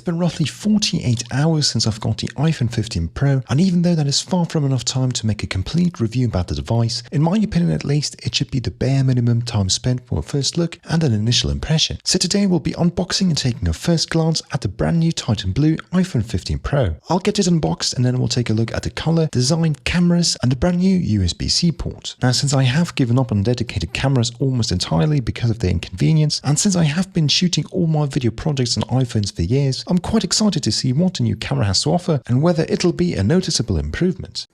It's been roughly 48 hours since I've got the iPhone 15 Pro, and even though that is far from enough time to make a complete review about the device, in my opinion at least, it should be the bare minimum time spent for a first look and an initial impression. So today we'll be unboxing and taking a first glance at the brand new Titan Blue iPhone 15 Pro. I'll get it unboxed and then we'll take a look at the color, design, cameras, and the brand new USB-C port. Now, since I have given up on dedicated cameras almost entirely because of their inconvenience, and since I have been shooting all my video projects on iPhones for years, I'm quite excited to see what the new camera has to offer and whether it'll be a noticeable improvement.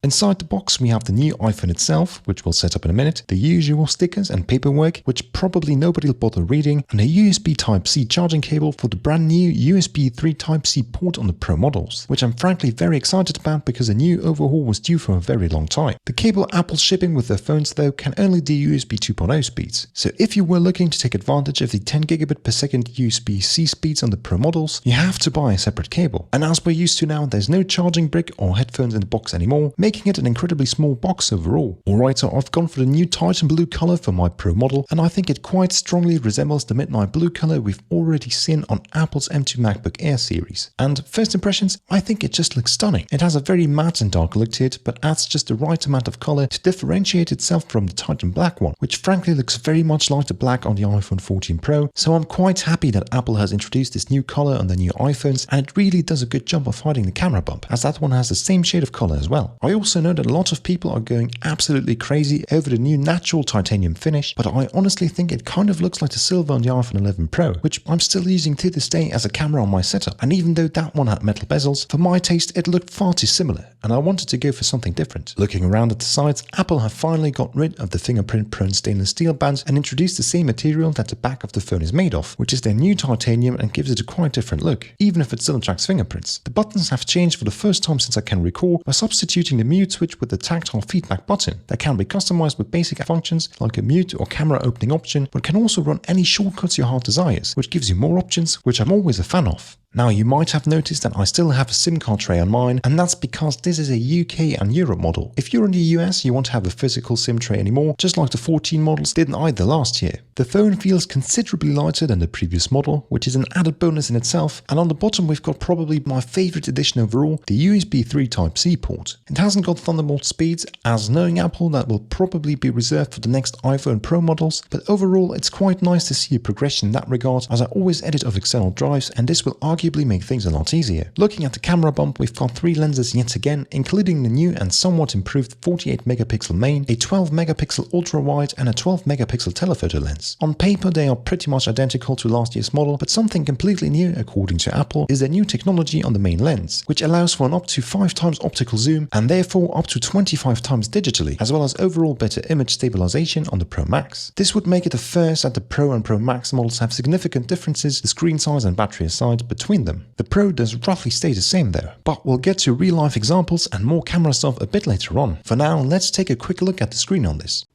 Inside the box we have the new iPhone itself, which we'll set up in a minute, the usual stickers and paperwork, which probably nobody will bother reading, and a USB Type-C charging cable for the brand new USB 3 Type-C port on the Pro models, which I'm frankly very excited about because a new overhaul was due for a very long time. The cable Apple's shipping with their phones though can only do USB 2.0 speeds, so if you were looking to take advantage of the 10 gigabit per second USB-C speeds on the Pro models, you have to buy a separate cable. And as we're used to now, there's no charging brick or headphones in the box anymore, making it an incredibly small box overall. Alright, so I've gone for the new Titan Blue color for my Pro model, and I think it quite strongly resembles the midnight blue color we've already seen on Apple's M2 MacBook Air series. And first impressions, I think it just looks stunning. It has a very matte and dark look to it, but adds just the right amount of color to differentiate itself from the Titan Black one, which frankly looks very much like the black on the iPhone 14 Pro, so I'm quite happy that Apple has introduced this new color on their new iPhones, and it really does a good job of hiding the camera bump, as that one has the same shade of color as well. I also know that a lot of people are going absolutely crazy over the new natural titanium finish, but I honestly think it kind of looks like the silver on the iPhone 11 Pro, which I'm still using to this day as a camera on my setup, and even though that one had metal bezels, for my taste it looked far too similar, and I wanted to go for something different. Looking around at the sides, Apple have finally got rid of the fingerprint-prone stainless steel bands and introduced the same material that the back of the phone is made of, which is their new titanium and gives it a quite different look, even if it still attracts fingerprints. The buttons have changed for the first time since I can recall by substituting the mute switch with the tactile feedback button that can be customized with basic functions like a mute or camera opening option, but can also run any shortcuts your heart desires, which gives you more options, which I'm always a fan of. Now, you might have noticed that I still have a SIM card tray on mine, and that's because this is a UK and Europe model. If you're in the US, you won't have a physical SIM tray anymore, just like the 14 models didn't either last year. The phone feels considerably lighter than the previous model, which is an added bonus in itself, and on the bottom we've got probably my favorite addition overall, the USB 3 Type-C port. It hasn't got Thunderbolt speeds, as knowing Apple that will probably be reserved for the next iPhone Pro models, but overall it's quite nice to see a progression in that regard, as I always edit off external drives, and this will arguably make things a lot easier. Looking at the camera bump, we've got 3 lenses yet again, including the new and somewhat improved 48 megapixel main, a 12 megapixel ultra wide, and a 12 megapixel telephoto lens. On paper they are pretty much identical to last year's model, but something completely new according to Apple is their new technology on the main lens, which allows for an up to 5 times optical zoom and therefore up to 25 times digitally, as well as overall better image stabilization on the Pro Max. This would make it the first that the Pro and Pro Max models have significant differences, the screen size and battery aside, between them. The Pro does roughly stay the same though, but we'll get to real life examples and more camera stuff a bit later on. For now, let's take a quick look at the screen on this.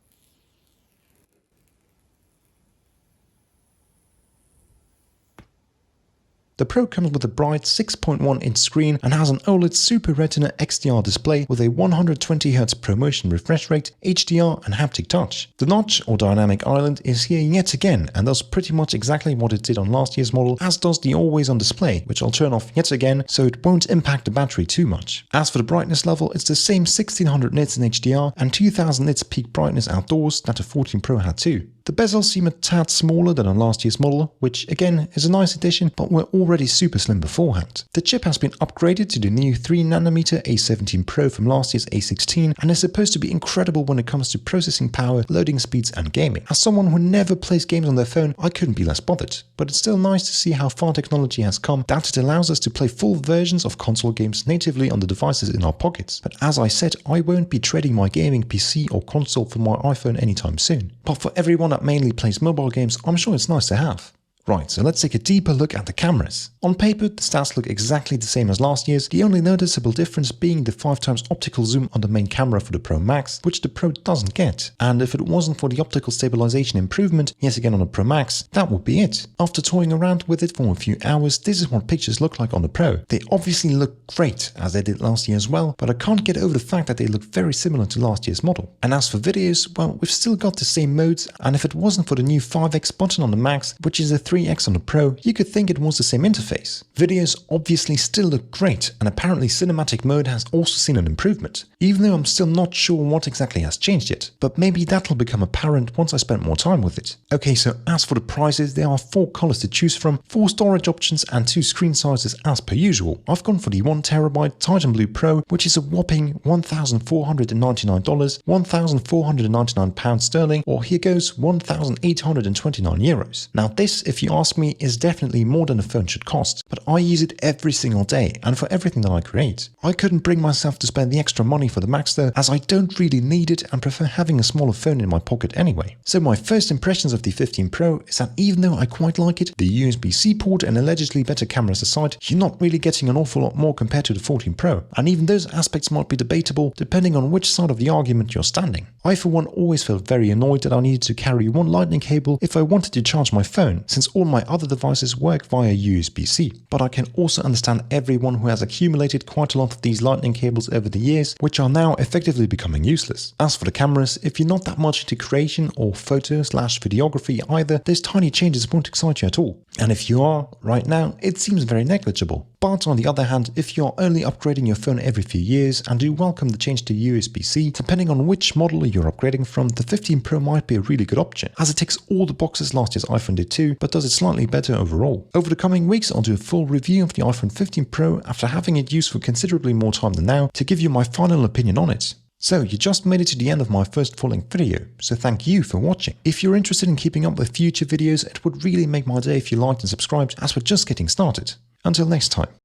The Pro comes with a bright 6.1-inch screen and has an OLED Super Retina XDR display with a 120Hz ProMotion refresh rate, HDR and haptic touch. The notch or dynamic island is here yet again and does pretty much exactly what it did on last year's model, as does the always on display, which I'll turn off yet again so it won't impact the battery too much. As for the brightness level, it's the same 1600 nits in HDR and 2000 nits peak brightness outdoors that the 14 Pro had too. The bezels seem a tad smaller than on last year's model, which again is a nice addition, but were already super slim beforehand. The chip has been upgraded to the new 3nm A17 Pro from last year's A16 and is supposed to be incredible when it comes to processing power, loading speeds and gaming. As someone who never plays games on their phone, I couldn't be less bothered, but it's still nice to see how far technology has come, that it allows us to play full versions of console games natively on the devices in our pockets. But as I said, I won't be trading my gaming PC or console for my iPhone anytime soon. But for everyone that mainly plays mobile games, I'm sure it's nice to have. Right, so let's take a deeper look at the cameras. On paper, the stats look exactly the same as last year's, the only noticeable difference being the 5x optical zoom on the main camera for the Pro Max, which the Pro doesn't get. And if it wasn't for the optical stabilization improvement, yet again on the Pro Max, that would be it. After toying around with it for a few hours, this is what pictures look like on the Pro. They obviously look great, as they did last year as well, but I can't get over the fact that they look very similar to last year's model. And as for videos, well, we've still got the same modes, and if it wasn't for the new 5x button on the Max, which is a 3x on the Pro, you could think it was the same interface. Videos obviously still look great, and apparently cinematic mode has also seen an improvement, even though I'm still not sure what exactly has changed yet, but maybe that'll become apparent once I spend more time with it. Okay, so as for the prices, there are 4 colors to choose from, 4 storage options and 2 screen sizes as per usual. I've gone for the 1TB Titan Blue Pro, which is a whopping $1,499, £1,499 sterling, or here goes €1,829. Now this, if you ask me, is definitely more than a phone should cost, but I use it every single day and for everything that I create. I couldn't bring myself to spend the extra money for the Max though, as I don't really need it and prefer having a smaller phone in my pocket anyway. So my first impressions of the 15 Pro is that even though I quite like it, the USB-C port and allegedly better cameras aside, you're not really getting an awful lot more compared to the 14 Pro, and even those aspects might be debatable depending on which side of the argument you're standing. I for one always felt very annoyed that I needed to carry one lightning cable if I wanted to charge my phone, since all my other devices work via USB-C. But I can also understand everyone who has accumulated quite a lot of these lightning cables over the years, which are now effectively becoming useless. As for the cameras, if you're not that much into creation or photo/videography either, those tiny changes won't excite you at all. And if you are, right now, it seems very negligible. But on the other hand, if you're only upgrading your phone every few years and do welcome the change to USB-C, depending on which model you're upgrading from, the 15 Pro might be a really good option, as it ticks all the boxes last year's iPhone did too, but does it slightly better overall. Over the coming weeks, I'll do a full review of the iPhone 15 Pro after having it used for considerably more time than now to give you my final opinion on it. So you just made it to the end of my first full-length video, so thank you for watching. If you're interested in keeping up with future videos, it would really make my day if you liked and subscribed, as we're just getting started. Until next time.